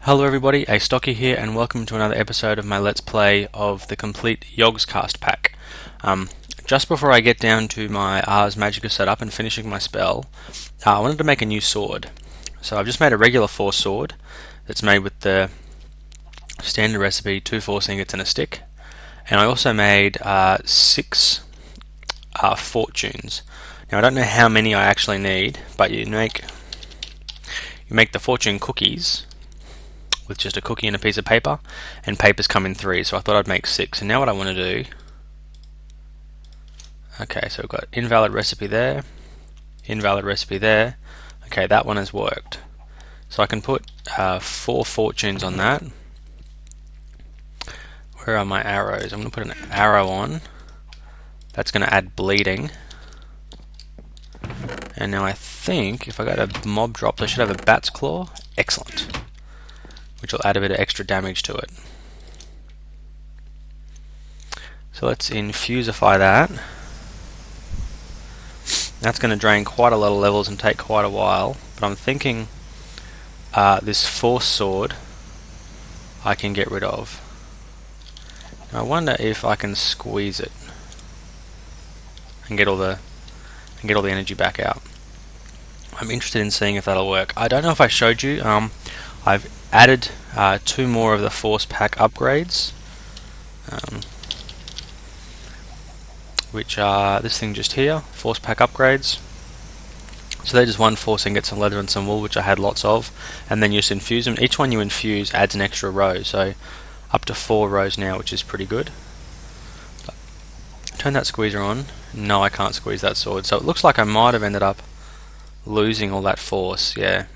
Hello everybody, Astocky here, and welcome to another episode of my Let's Play of the complete Yogscast pack. Just before I get down to my Ars Magica setup and finishing my spell, I wanted to make a new sword. So I've just made a regular force sword that's made with the standard recipe, 2 force ingots and a stick. And I also made 6 fortunes. Now I don't know how many I actually need, but you make the fortune cookies with just a cookie and a piece of paper, and papers come in 3, so I thought I'd make 6. And now what I want to do, okay, so we've got invalid recipe there, invalid recipe there. Okay, that one has worked, so I can put 4 fortunes on that. Where are my arrows? I'm going to put an arrow on. That's going to add bleeding. And now I think if I go to mob drops, I should have a bat's claw. Excellent. Which will add a bit of extra damage to it. So let's infusify that. That's going to drain quite a lot of levels and take quite a while, but I'm thinking this force sword I can get rid of. Now I wonder if I can squeeze it and get all the energy back out. I'm interested in seeing if that'll work. I don't know if I showed you. I've added 2 more of the force pack upgrades, which are this thing just here, force pack upgrades. So they're just 1 force ingot, some leather and some wool, which I had lots of, and then you just infuse them. Each one you infuse adds an extra row, so up to 4 rows now, which is pretty good. But turn that squeezer on. No, I can't squeeze that sword, so it looks like I might have ended up losing all that force. Yeah,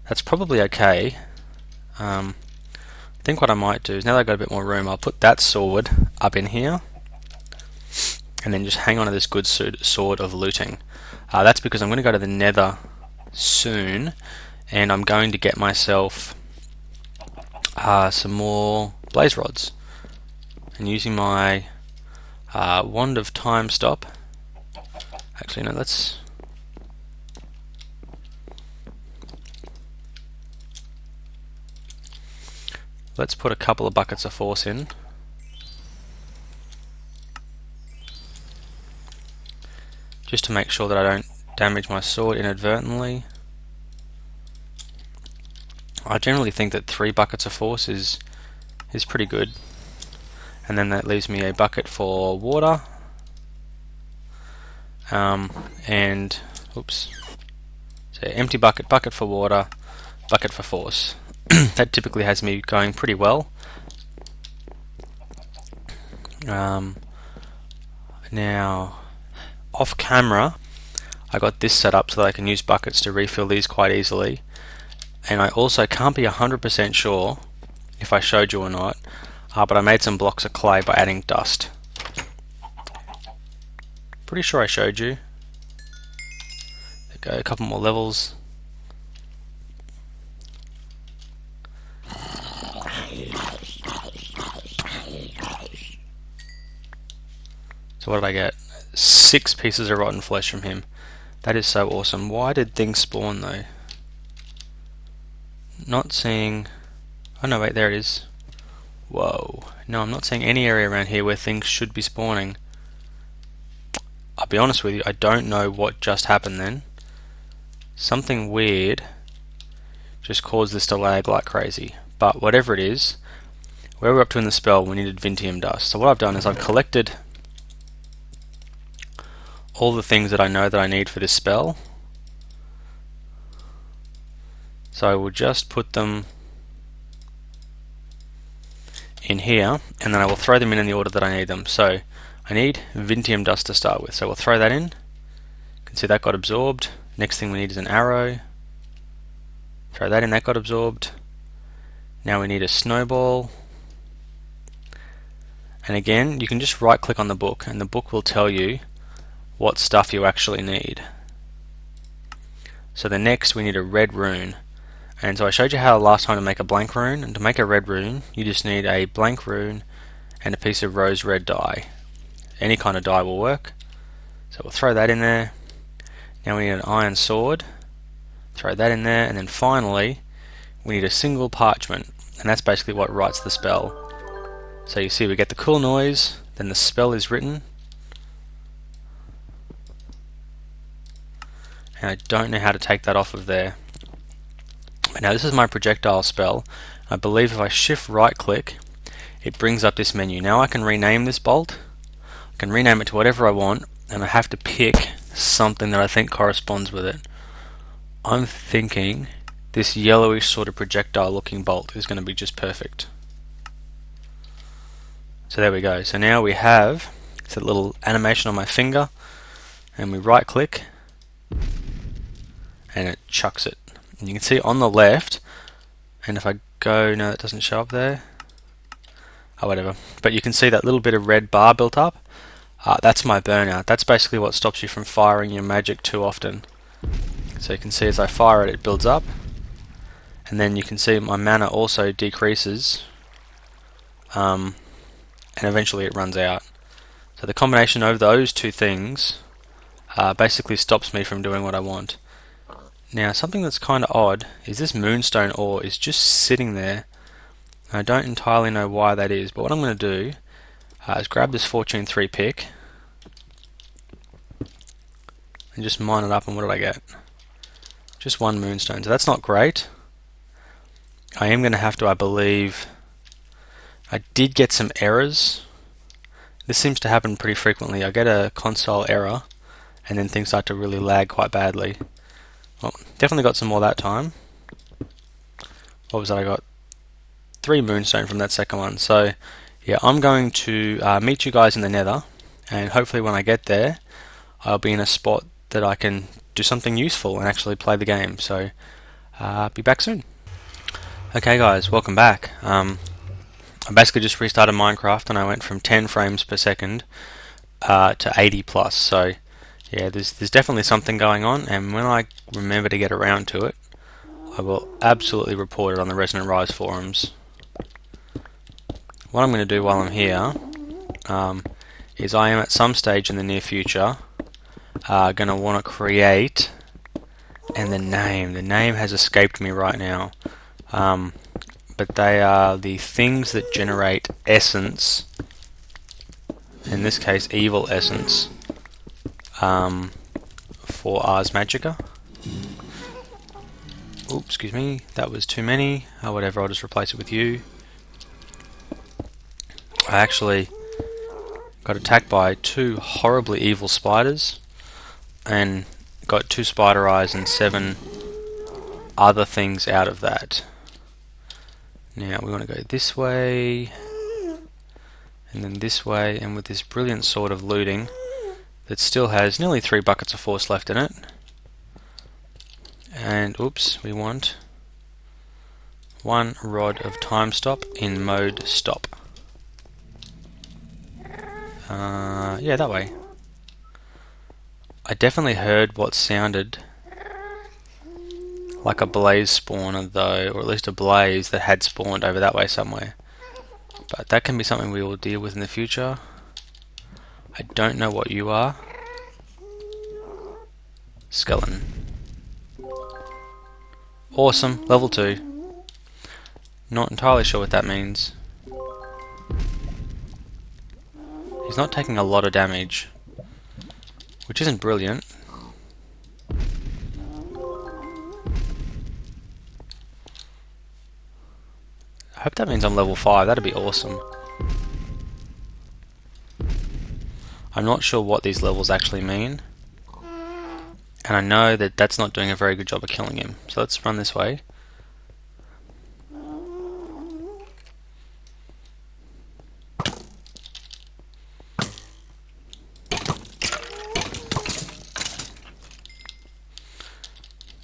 that's probably okay. I think what I might do is, now that I've got a bit more room, I'll put that sword up in here and then just hang on to this good sword of looting. That's because I'm going to go to the nether soon, and I'm going to get myself some more blaze rods, and using my wand of time stop. Actually no, let's put a couple of buckets of force in. Just to make sure that I don't damage my sword inadvertently. I generally think that 3 buckets of force is pretty good. And then that leaves me a bucket for water. And oops. So empty bucket for water, bucket for force. That typically has me going pretty well. Now, off camera, I got this set up so that I can use buckets to refill these quite easily. And I also can't be 100% sure if I showed you or not, but I made some blocks of clay by adding dust. Pretty sure I showed you. There we go, a couple more levels. So what did I get? 6 pieces of rotten flesh from him. That is so awesome. Why did things spawn though? Not seeing... oh no, wait, there it is. Whoa. No, I'm not seeing any area around here where things should be spawning. I'll be honest with you, I don't know what just happened then. Something weird just caused this to lag like crazy. But whatever it is, where we're up to in the spell, we needed Vintium dust. So what I've done is I've collected all the things that I know that I need for this spell. So I will just put them in here, and then I will throw them in the order that I need them. So I need Vintium dust to start with, so we'll throw that in. You can see that got absorbed. Next thing we need is an arrow. Throw that in, that got absorbed. Now we need a snowball. And again, you can just right click on the book, and the book will tell you what stuff you actually need. So the next we need a red rune. And so I showed you how last time to make a blank rune, and to make a red rune you just need a blank rune and a piece of rose red dye. Any kind of dye will work. So we'll throw that in there. Now we need an iron sword. Throw that in there, and then finally we need a single parchment, and that's basically what writes the spell. So you see we get the cool noise, then the spell is written, and I don't know how to take that off of there. Now this is my projectile spell. I believe if I shift right click, it brings up this menu. Now I can rename this bolt. I can rename it to whatever I want, and I have to pick something that I think corresponds with it. I'm thinking this yellowish sort of projectile looking bolt is going to be just perfect. So there we go. So now we have that little animation on my finger, and we right click and it chucks it. And you can see on the left, and if I go, no, that doesn't show up there. Oh, whatever. But you can see that little bit of red bar built up. That's my burnout. That's basically what stops you from firing your magic too often. So you can see as I fire it, it builds up. And then you can see my mana also decreases. And eventually it runs out. So the combination of those two things basically stops me from doing what I want. Now something that's kind of odd is this moonstone ore is just sitting there. I don't entirely know why that is, but what I'm going to do is grab this Fortune 3 pick and just mine it up, and what did I get? Just one moonstone, so that's not great. I am going to have to, I believe, I did get some errors. This seems to happen pretty frequently. I get a console error and then things start to really lag quite badly. Well, definitely got some more that time. What was that? I got 3 moonstone from that second one. So yeah, I'm going to meet you guys in the nether, and hopefully when I get there I'll be in a spot that I can do something useful and actually play the game. So be back soon. Okay guys, welcome back. I basically just restarted Minecraft and I went from 10 frames per second to 80 plus. So yeah, there's definitely something going on, and when I remember to get around to it, I will absolutely report it on the Resonant Rise forums. What I'm going to do while I'm here is I am at some stage in the near future going to want to create, and the name has escaped me right now, but they are the things that generate essence, in this case evil essence, for Ars Magica. Oops, excuse me, that was too many. Whatever, I'll just replace it with you. I actually got attacked by 2 horribly evil spiders and got 2 spider eyes and 7 other things out of that. Now we want to go this way and then this way, and with this brilliant sword of looting that still has nearly 3 buckets of force left in it. And oops, we want 1 rod of time stop in mode stop. Yeah, that way. I definitely heard what sounded like a blaze spawner though, or at least a blaze that had spawned over that way somewhere. But that can be something we will deal with in the future. I don't know what you are. Skeleton. Awesome, level 2. Not entirely sure what that means. He's not taking a lot of damage, which isn't brilliant. I hope that means I'm level 5, that'd be awesome. I'm not sure what these levels actually mean, and I know that that's not doing a very good job of killing him. So let's run this way.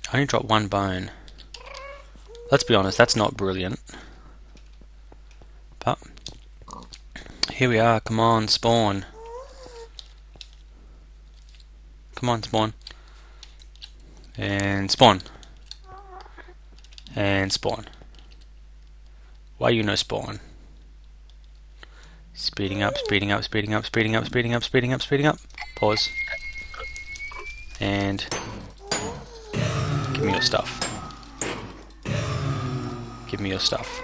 I only dropped 1 bone. Let's be honest, that's not brilliant. But here we are, come on, spawn. Come on, spawn. And spawn. And spawn. Why you no spawn? Speeding up, speeding up, speeding up, speeding up, speeding up, speeding up, speeding up. Pause. And give me your stuff. Give me your stuff.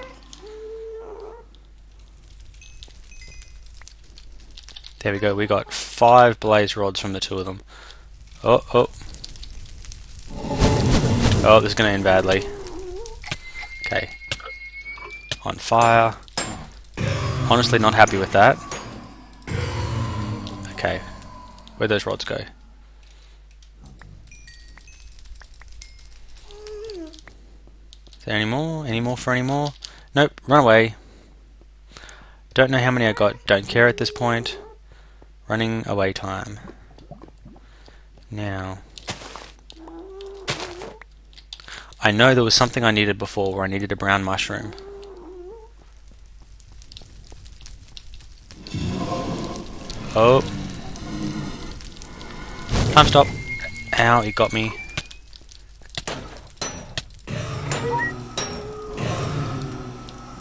There we go, we got 5 blaze rods from the 2 of them. Oh, oh. Oh, this is going to end badly. Okay. On fire. Honestly not happy with that. Okay. Where'd those rods go? Is there any more? Any more for any more? Nope, run away. Don't know how many I got, don't care at this point. Running away time. Now. I know there was something I needed before where I needed a brown mushroom. Oh. Time stop. Ow, he got me.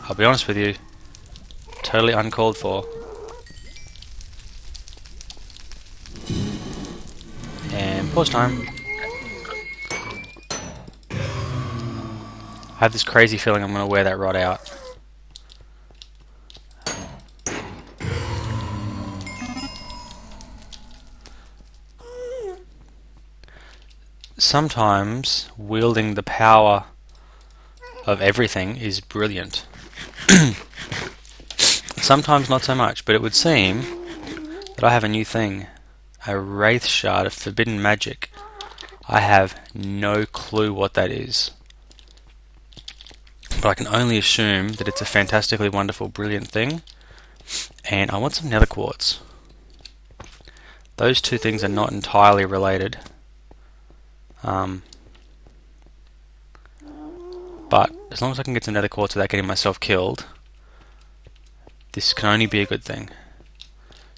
I'll be honest with you. Totally uncalled for. And pause time. I have this crazy feeling I'm going to wear that rod out. Sometimes wielding the power of everything is brilliant. Sometimes not so much, but it would seem that I have a new thing. A Wraith Shard of Forbidden Magic. I have no clue what that is. But I can only assume that it's a fantastically wonderful, brilliant thing. And I want some nether quartz. Those 2 things are not entirely related. But as long as I can get some nether quartz without getting myself killed, this can only be a good thing.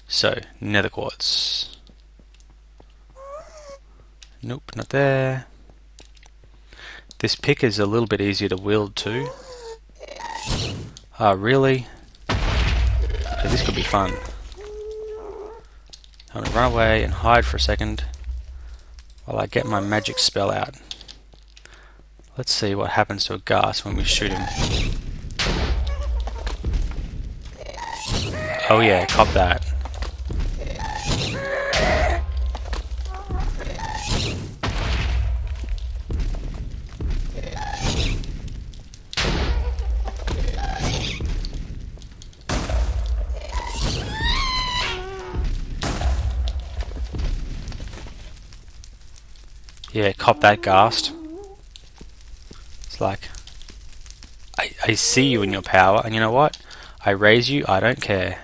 So, nether quartz. Nope, not there. This pick is a little bit easier to wield too. Really? So this could be fun. I'm going to run away and hide for a second while I get my magic spell out. Let's see what happens to a ghast when we shoot him. Oh yeah, cop that. Yeah, cop that ghast. It's like, I see you in your power, and you know what? I raise you, I don't care.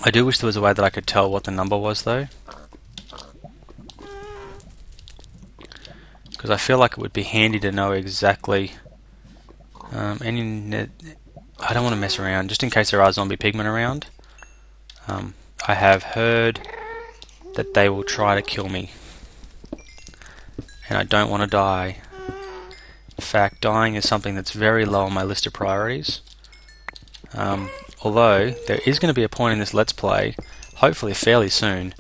I do wish there was a way that I could tell what the number was though. Because I feel like it would be handy to know exactly I don't want to mess around, just in case there are zombie pigmen around. I have heard that they will try to kill me. And I don't want to die. In fact, dying is something that's very low on my list of priorities. Although, there is going to be a point in this Let's Play, hopefully fairly soon,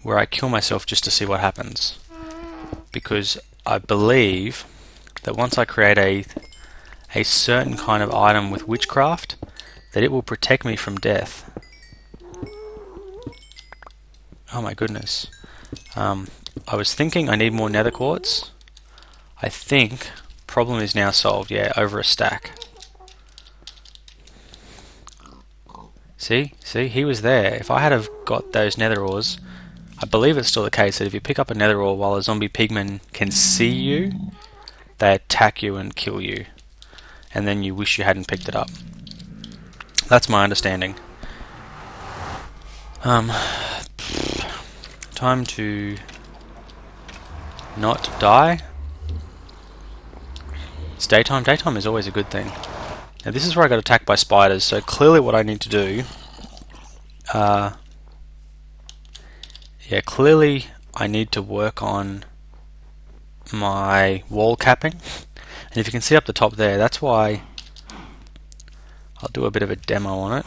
where I kill myself just to see what happens. Because I believe that once I create a certain kind of item with witchcraft, that it will protect me from death. Oh my goodness. I was thinking I need more nether quartz. I think problem is now solved. Yeah, over a stack. See, he was there. If I had have got those nether ores, I believe it's still the case that if you pick up a nether ore while a zombie pigman can see you, they attack you and kill you. And then you wish you hadn't picked it up. That's my understanding. Time to not die. It's daytime. Daytime is always a good thing. Now this is where I got attacked by spiders, so clearly what I need to do... clearly I need to work on my wall capping. And if you can see up the top there, that's why I'll do a bit of a demo on it.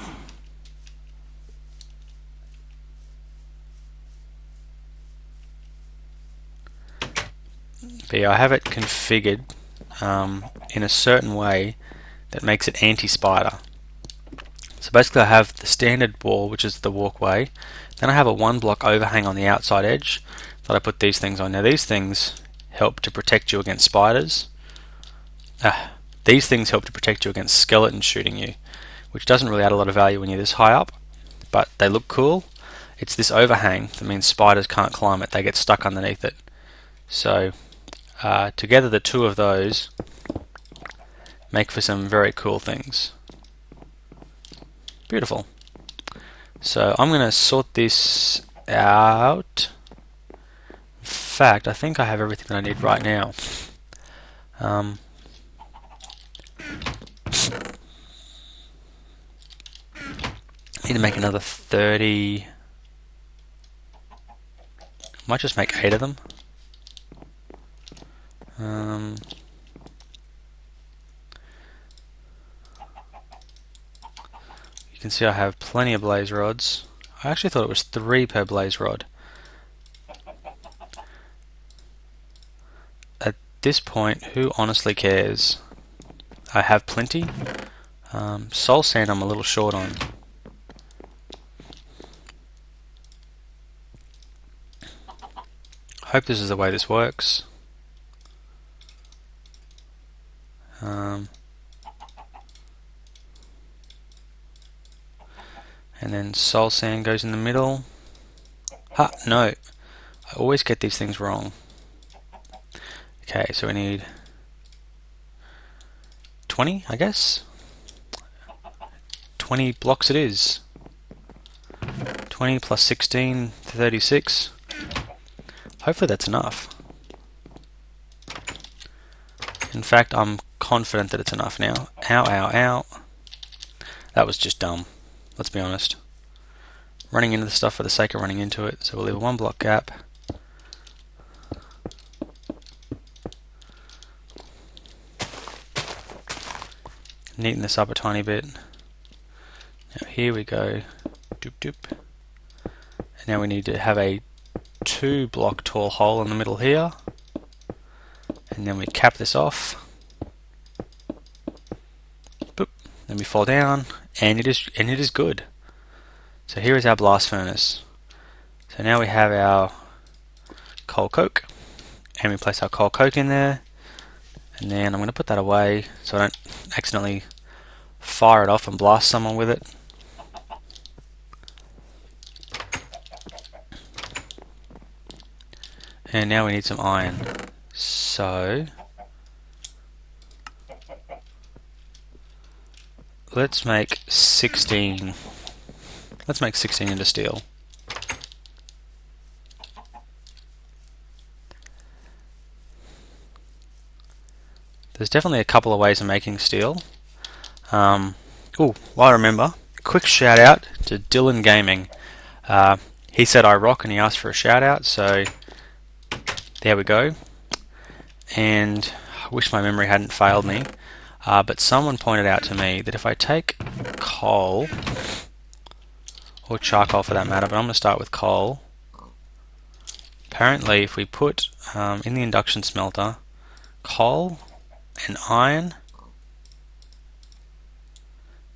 But yeah, I have it configured in a certain way that makes it anti-spider. So basically I have the standard wall, which is the walkway, then I have a 1 block overhang on the outside edge that I put these things on. Now these things help to protect you against spiders. These things help to protect you against skeletons shooting you, which doesn't really add a lot of value when you're this high up, but they look cool. It's this overhang that means spiders can't climb it, they get stuck underneath it. So together the two of those make for some very cool things. Beautiful. So I'm going to sort this out. In fact, I think I have everything that I need right now. Need to make another 30. Might just make 8 of them. You can see I have plenty of blaze rods. I actually thought it was 3 per blaze rod. At this point, who honestly cares? I have plenty. Soul sand I'm a little short on. Hope this is the way this works. And then soul sand goes in the middle. No, I always get these things wrong. Okay, so we need 20, I guess. 20 blocks it is. 20 plus 16, 36. Hopefully that's enough. In fact, I'm confident that it's enough now. Ow, ow, ow. That was just dumb. Let's be honest. Running into the stuff for the sake of running into it. So we'll leave a 1 block gap. Neaten this up a tiny bit. Now here we go. Doop doop. And now we need to have a 2 block tall hole in the middle here. And then we cap this off. Boop. Then we fall down, and it is good. So here is our blast furnace. So now we have our coal coke, and we place our coal coke in there. And then I'm going to put that away so I don't accidentally fire it off and blast someone with it. And now we need some iron. So let's make 16. Let's make 16 into steel. There's definitely a couple of ways of making steel. While I remember, quick shout out to Dylan Gaming. He said I rock and he asked for a shout out, so there we go. And I wish my memory hadn't failed me, but someone pointed out to me that if I take coal, or charcoal for that matter, but I'm going to start with coal. Apparently if we put in the induction smelter coal and iron,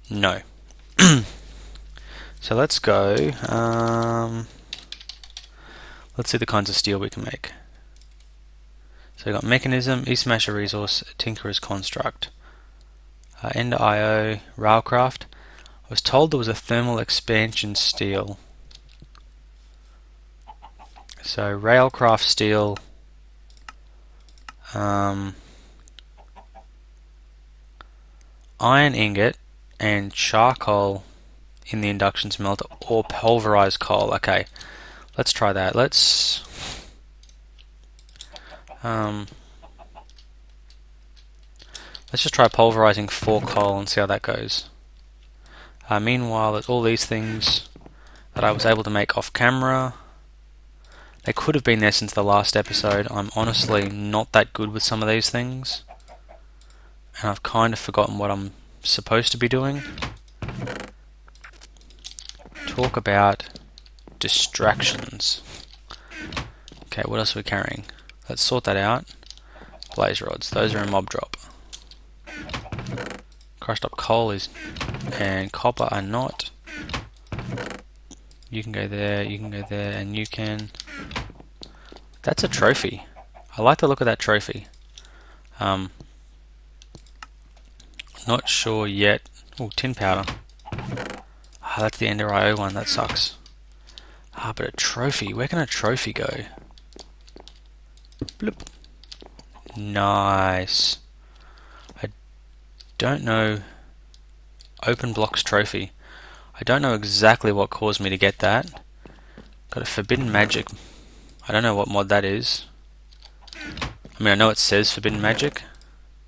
no. So let's go, let's see the kinds of steel we can make. So we've got mechanism, E-smasher resource, tinkerer's construct, ender IO, railcraft. I was told there was a thermal expansion steel. So railcraft steel, iron ingot and charcoal in the induction smelter, or pulverized coal. Okay, let's try that. Let's just try pulverizing 4 coal and see how that goes. Meanwhile, there's all these things that I was able to make off camera. They could have been there since the last episode. I'm honestly not that good with some of these things, and I've kind of forgotten what I'm supposed to be doing. Talk about distractions. Okay, what else are we carrying? Let's sort that out. blaze rods. Those are a mob drop. Crushed up coal is, and copper are not. You can go there, you can go there, and you can. That's a trophy. I like the look of that trophy. Not sure yet. Oh, tin powder. Ah, that's the Ender IO one. That sucks. Ah, but a trophy. Where can a trophy go? Bloop. Nice. I don't know. Open blocks trophy. I don't know exactly what caused me to get that. Got a forbidden magic. I don't know what mod that is. I mean, I know it says forbidden magic,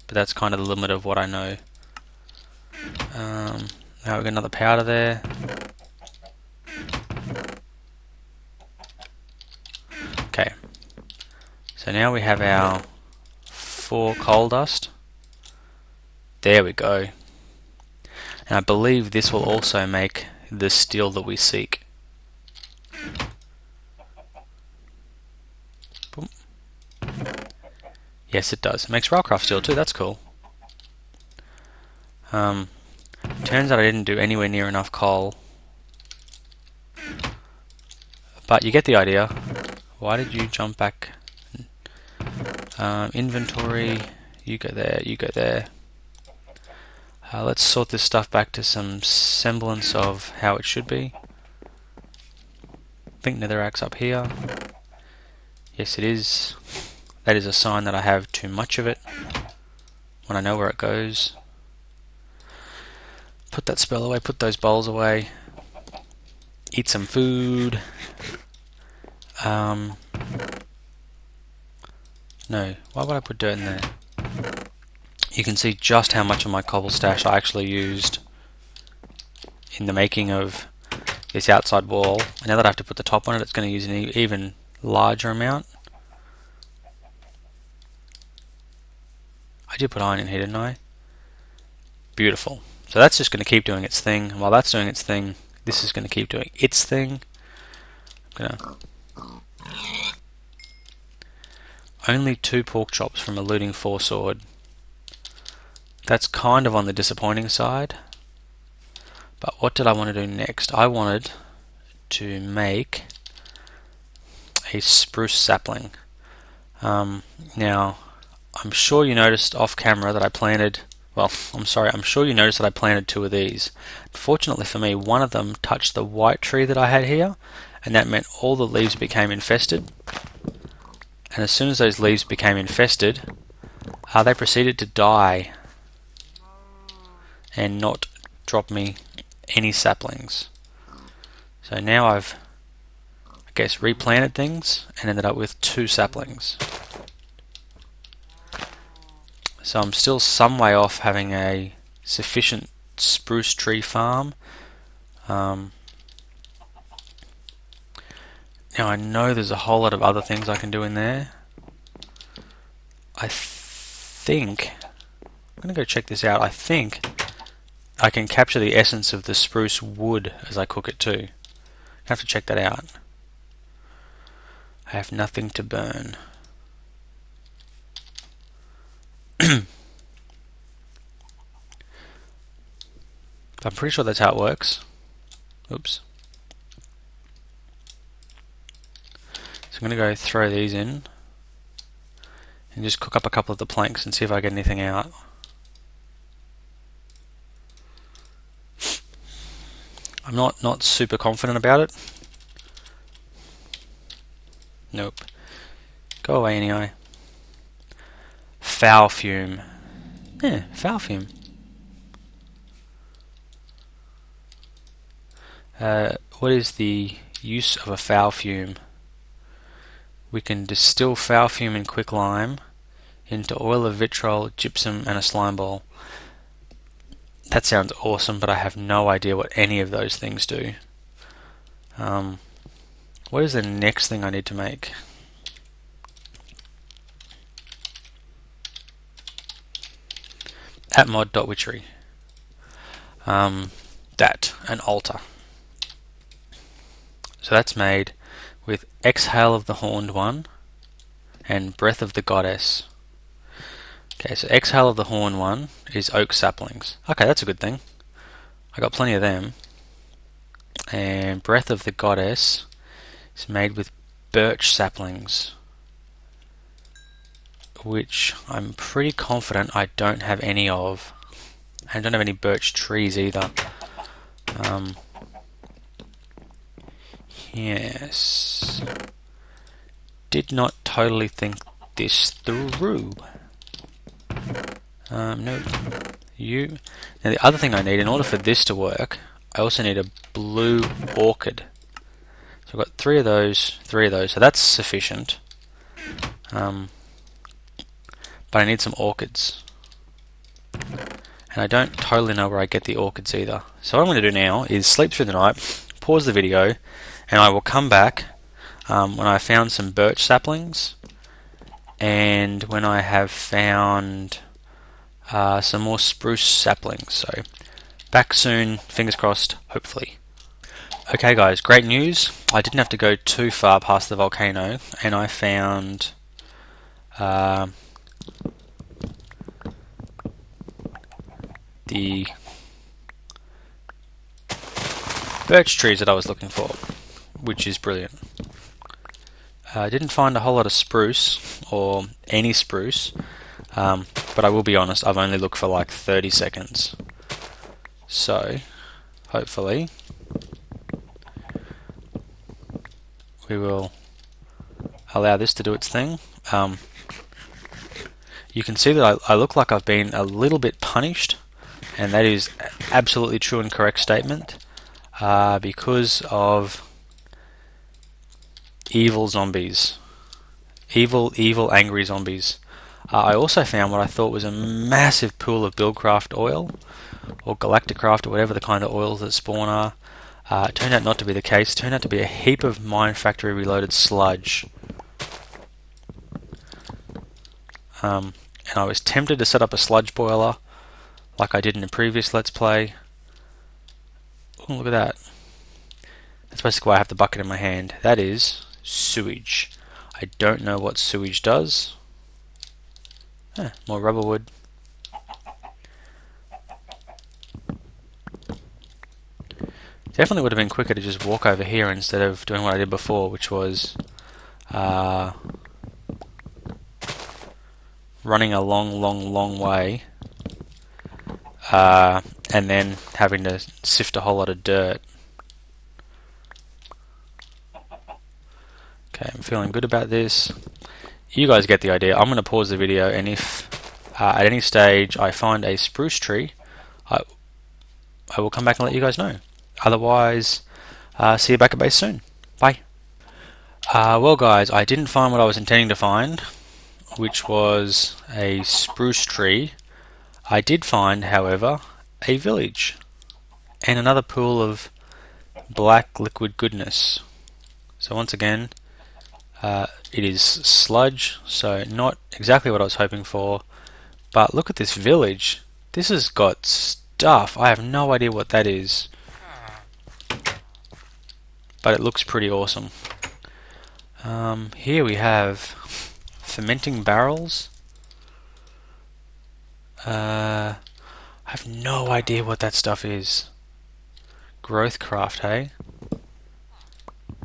but that's kind of the limit of what I know. Now we've got another powder there. Okay. So now we have our 4 coal dust. There we go. And I believe this will also make the steel that we seek. Boom. Yes, it does. It makes railcraft steel too. That's cool. Turns out I didn't do anywhere near enough coal. But you get the idea. Why did you jump back? Inventory. You go there, you go there. Let's sort this stuff back to some semblance of how it should be. I think netherrack's up here. Yes, it is. That is a sign that I have too much of it when I know where it goes. Put that spell away, put those bowls away. Eat some food. No, why would I put dirt in there? You can see just how much of my cobble stash I actually used in the making of this outside wall. And now that I have to put the top on it, it's going to use an even larger amount. I did put iron in here, didn't I? Beautiful. So that's just going to keep doing its thing. And while that's doing its thing, this is going to keep doing its thing. I'm going to... Only 2 pork chops from a looting 4 sword. That's kind of on the disappointing side. But what did I want to do next? I wanted to make a spruce sapling. Now, I'm sure you noticed off camera that I planted... Well, I'm sure you noticed that I planted 2 of these. Fortunately for me, one of them touched the white tree that I had here, and that meant all the leaves became infested. And as soon as those leaves became infested, they proceeded to die and not drop me any saplings. So now I've, I guess, replanted things and ended up with 2 saplings. So I'm still some way off having a sufficient spruce tree farm. Now I know there's a whole lot of other things I can do in there. I think, I'm going to go check this out. I think I can capture the essence of the spruce wood as I cook it too. I have to check that out. I have nothing to burn. I'm pretty sure that's how it works. Oops. So I'm going to go throw these in and just cook up a couple of the planks and see if I get anything out. I'm not super confident about it. Nope. Go away anyway. Foul fume. Yeah, foul fume. What is the use of a foul fume? We can distill foul fume in quicklime into oil of vitriol, gypsum, and a slime ball. That sounds awesome, but I have no idea what any of those things do. What is the next thing I need to make? At mod.witchery. That, an altar. So that's made with Exhale of the Horned One and Breath of the Goddess. Okay, so Exhale of the Horn one is oak saplings. Okay, that's a good thing. I got plenty of them. And Breath of the Goddess is made with birch saplings, which I'm pretty confident I don't have any of. I don't have any birch trees either. Yes. Did not totally think this through. No. You. Now the other thing I need, in order for this to work, I also need a blue orchid. So I've got three of those, so that's sufficient. But I need some orchids. And I don't totally know where I get the orchids either. So what I'm going to do now is sleep through the night, pause the video, and I will come back when I found some birch saplings, and when I have found some more spruce saplings. So back soon, fingers crossed, hopefully. Okay guys, great news. I didn't have to go too far past the volcano, and I found the birch trees that I was looking for, which is brilliant. I didn't find a whole lot of spruce, or any spruce, but I will be honest, I've only looked for like 30 seconds. So, hopefully, we will allow this to do its thing. You can see that I look like I've been a little bit punished, and that is absolutely true and correct statement, because of evil zombies. Evil, angry zombies. I also found what I thought was a massive pool of Buildcraft oil, or Galacticraft, or whatever the kind of oils that spawn are. It turned out not to be the case. It turned out to be a heap of Mine Factory Reloaded sludge. And I was tempted to set up a sludge boiler, like I did in a previous Let's Play. Oh, look at that. That's basically why I have the bucket in my hand. That is sewage. I don't know what sewage does. More rubber wood. Definitely would have been quicker to just walk over here instead of doing what I did before, which was running a long way, and then having to sift a whole lot of dirt. Okay, I'm feeling good about this. You guys get the idea. I'm going to pause the video, and if at any stage I find a spruce tree, I will come back and let you guys know. Otherwise, see you back at base soon. Bye. Well guys, I didn't find what I was intending to find, which was a spruce tree. I did find, however, a village and another pool of black liquid goodness. So once again, it is sludge, so not exactly what I was hoping for, but look at this village. This has got stuff. I have no idea what that is, but it looks pretty awesome. Here we have fermenting barrels. I have no idea what that stuff is. Growth craft, hey?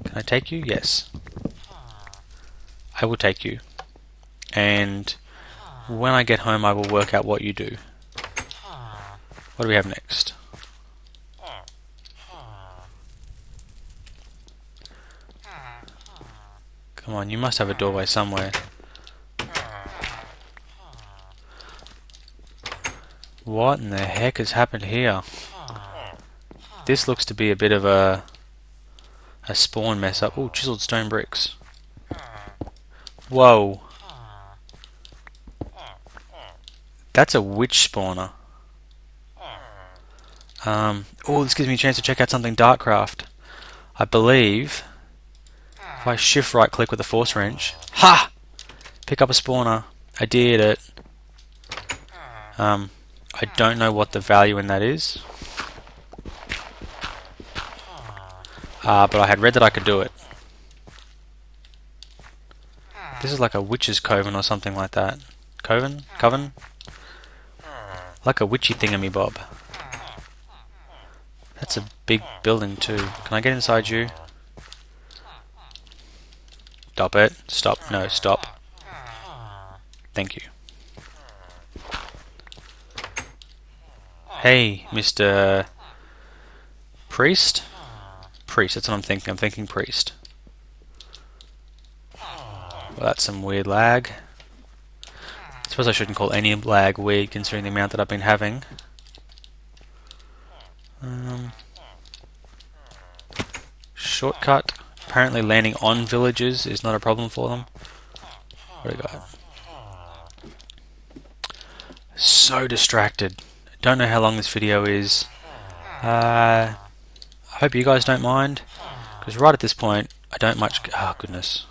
Can I take you? Yes. I will take you. And when I get home I will work out what you do. What do we have next? Come on, you must have a doorway somewhere. What in the heck has happened here? This looks to be a bit of a spawn mess up. Oh, chiseled stone bricks. Whoa. That's a witch spawner. Oh, this gives me a chance to check out something Darkcraft. I believe if I shift right click with a force wrench, ha! Pick up a spawner. I did it. I don't know what the value in that is. But I had read that I could do it. This is like a witch's coven or something like that. Coven? Like a witchy thingamy-bob. That's a big building too. Can I get inside you? Stop it. Stop. No, stop. Thank you. Hey, Mr. Priest? Priest, that's what I'm thinking. I'm thinking priest. Well, that's some weird lag. I suppose I shouldn't call any lag weird considering the amount that I've been having. Shortcut. Apparently landing on villages is not a problem for them. What do we got? So distracted. Don't know how long this video is. I hope you guys don't mind, because right at this point, I don't much... Oh, goodness.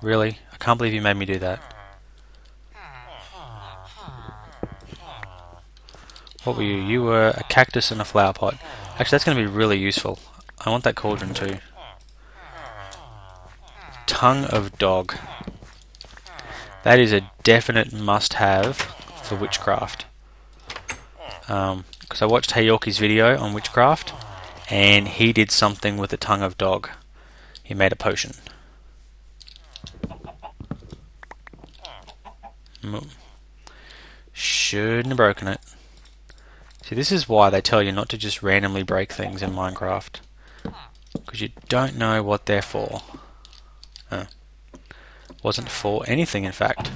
Really? I can't believe you made me do that. What were you? You were a cactus and a flower pot. Actually, that's going to be really useful. I want that cauldron too. Tongue of dog. That is a definite must-have for witchcraft. Because I watched Yogscast's video on witchcraft, and he did something with the tongue of dog. He made a potion. Shouldn't have broken it. See, this is why they tell you not to just randomly break things in Minecraft. Because you don't know what they're for. Wasn't for anything, in fact.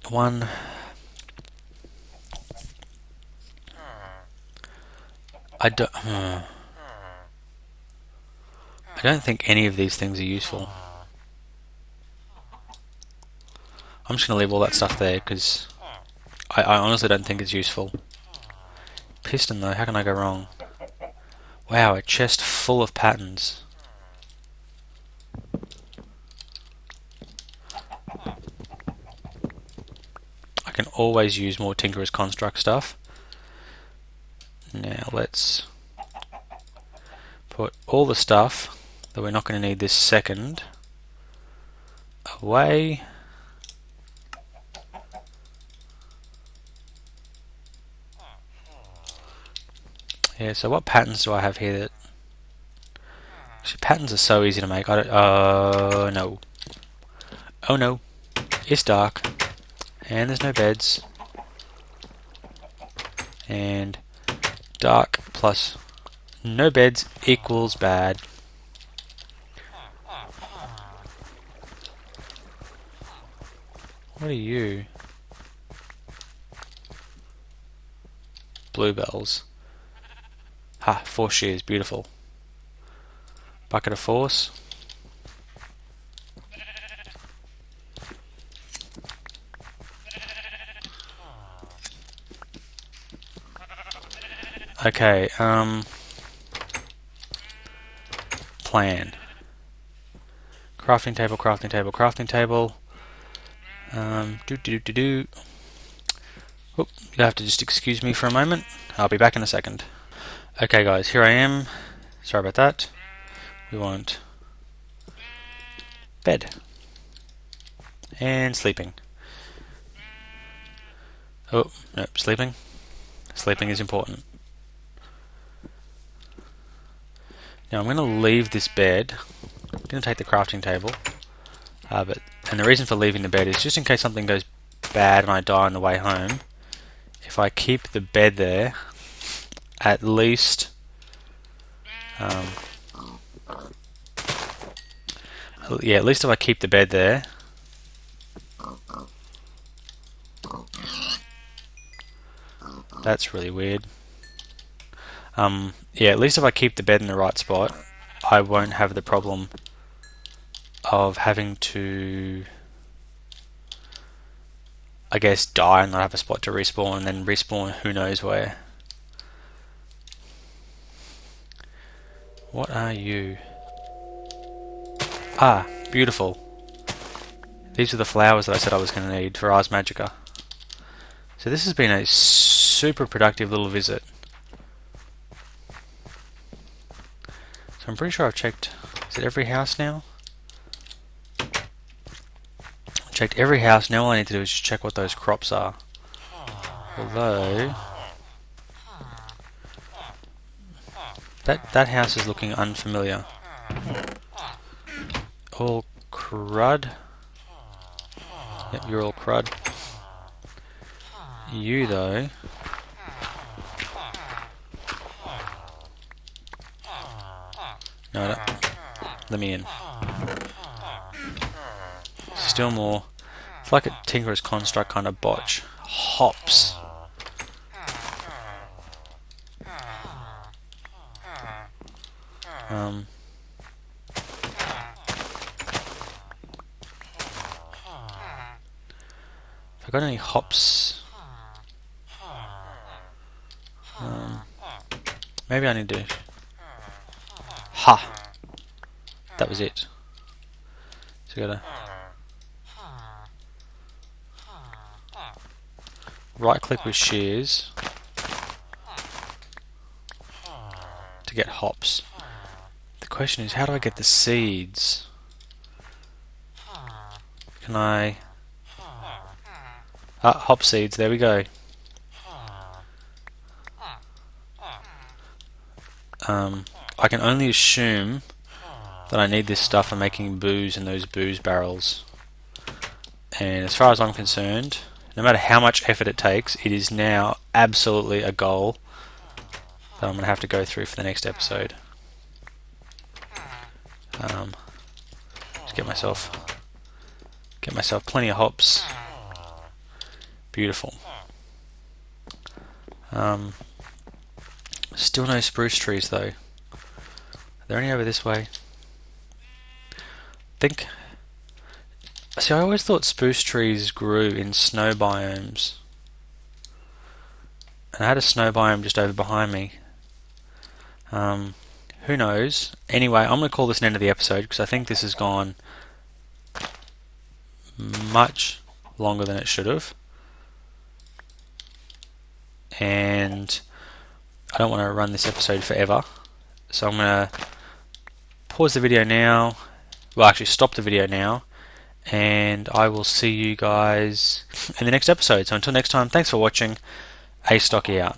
One... I don't think any of these things are useful. I'm just going to leave all that stuff there, because I honestly don't think it's useful. Piston though, how can I go wrong? Wow, a chest full of patterns. I can always use more Tinkerer's Construct stuff. Now let's put all the stuff that we're not going to need this second away. Yeah, so what patterns do I have here that... Actually, patterns are so easy to make. I don't... Oh, no. Oh, no. It's dark. And there's no beds. And dark plus no beds equals bad. What are you? Bluebells. Ha, 4 shears, beautiful. Bucket of force. Okay, plan. Crafting table, crafting table, crafting table. Oop, you'll have to just excuse me for a moment. I'll be back in a second. Okay guys, here I am. Sorry about that. We want bed. And sleeping. Oh, nope, sleeping. Sleeping is important. Now I'm going to leave this bed. I'm going to take the crafting table. And the reason for leaving the bed is just in case something goes bad and I die on the way home. If I keep the bed there, at least yeah, at least if I keep the bed there, that's really weird. Yeah, at least if I keep the bed in the right spot, I won't have the problem of having to, I guess, die and not have a spot to respawn, and then respawn who knows where. What are you? Ah, beautiful. These are the flowers that I said I was going to need for Ars Magica. So this has been a super productive little visit. So I'm pretty sure I've checked, is it every house now? Checked every house. Now all I need to do is just check what those crops are. Although that house is looking unfamiliar. All crud. Yep, you're all crud. You though. No, let me in. Still more. It's like a Tinkerer's Construct kind of botch. Hops. Have I got any hops? Maybe I need to. Ha! That was it. So I gotta right click with shears to get hops. The question is, how do I get the seeds? Can I... Ah, hop seeds, there we go. I can only assume that I need this stuff for making booze in those booze barrels. And as far as I'm concerned, no matter how much effort it takes, it is now absolutely a goal that I'm going to have to go through for the next episode. Just get myself plenty of hops. Beautiful. Still no spruce trees though. Are there any over this way? See, I always thought spruce trees grew in snow biomes. And I had a snow biome just over behind me. Who knows? Anyway, I'm going to call this an end of the episode because I think this has gone much longer than it should have. And I don't want to run this episode forever. So I'm going to pause the video now. Well, actually stop the video now. And I will see you guys in the next episode. So until next time, thanks for watching. Astocky out.